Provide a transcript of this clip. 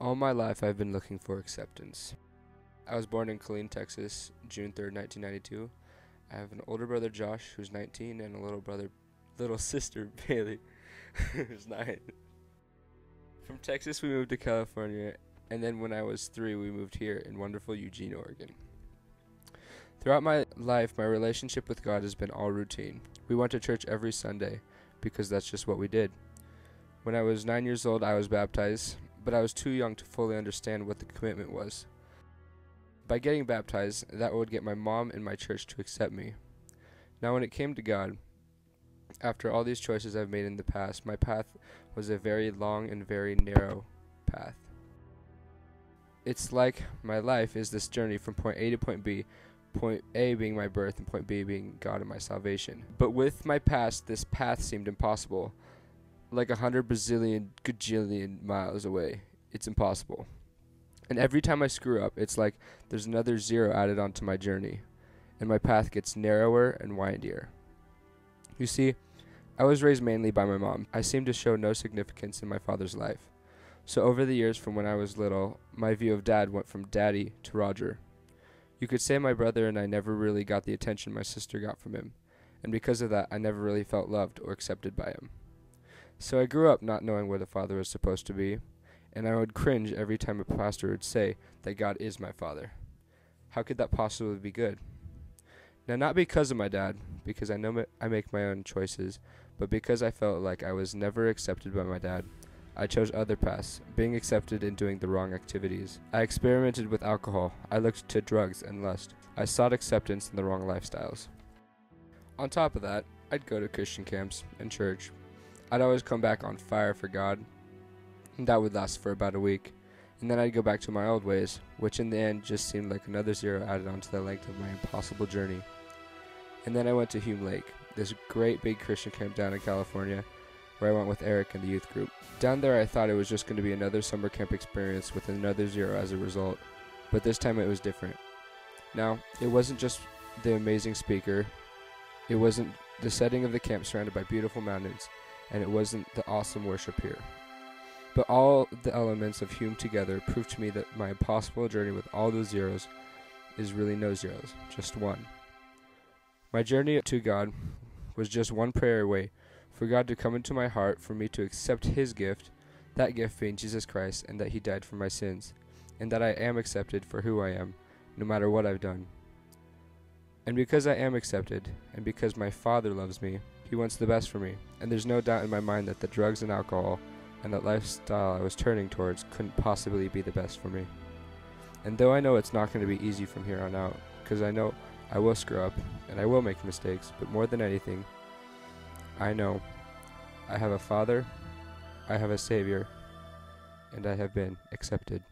All my life I've been looking for acceptance. I was born in Killeen, Texas, June 3rd, 1992. I have an older brother, Josh, who's 19, and a little sister, Bailey, who's 9. From Texas, we moved to California, and then when I was 3, we moved here in wonderful Eugene, Oregon. Throughout my life, my relationship with God has been all routine. We went to church every Sunday because that's just what we did. When I was 9 years old, I was baptized, but I was too young to fully understand what the commitment was. By getting baptized, that would get my mom and my church to accept me. Now, when it came to God, after all these choices I've made in the past, my path was a very long and very narrow path. It's like my life is this journey from point A to point B, point A being my birth and point B being God and my salvation. But with my past, this path seemed impossible. Like 100 bazillion gajillion miles away. It's impossible. And every time I screw up, it's like there's another zero added onto my journey, and my path gets narrower and windier. You see, I was raised mainly by my mom. I seemed to show no significance in my father's life. So over the years from when I was little, my view of dad went from daddy to Roger. You could say my brother and I never really got the attention my sister got from him, and because of that, I never really felt loved or accepted by him. So I grew up not knowing what a father was supposed to be, and I would cringe every time a pastor would say that God is my father. How could that possibly be good? Now, not because of my dad, because I know I make my own choices, but because I felt like I was never accepted by my dad, I chose other paths, being accepted in doing the wrong activities. I experimented with alcohol. I looked to drugs and lust. I sought acceptance in the wrong lifestyles. On top of that, I'd go to Christian camps and church. I'd always come back on fire for God, and that would last for about a week. And then I'd go back to my old ways, which in the end just seemed like another zero added onto the length of my impossible journey. And then I went to Hume Lake, this great big Christian camp down in California, where I went with Eric and the youth group. Down there I thought it was just going to be another summer camp experience with another zero as a result, but this time it was different. Now, it wasn't just the amazing speaker, it wasn't the setting of the camp surrounded by beautiful mountains, and it wasn't the awesome worship here. But all the elements of Hume together proved to me that my impossible journey with all those zeros is really no zeros, just one. My journey to God was just one prayer away, for God to come into my heart, for me to accept His gift, that gift being Jesus Christ, and that He died for my sins, and that I am accepted for who I am, no matter what I've done. And because I am accepted, and because my Father loves me, He wants the best for me, and there's no doubt in my mind that the drugs and alcohol and that lifestyle I was turning towards couldn't possibly be the best for me. And though I know it's not going to be easy from here on out, because I know I will screw up, and I will make mistakes, but more than anything, I know I have a Father, I have a Savior, and I have been accepted.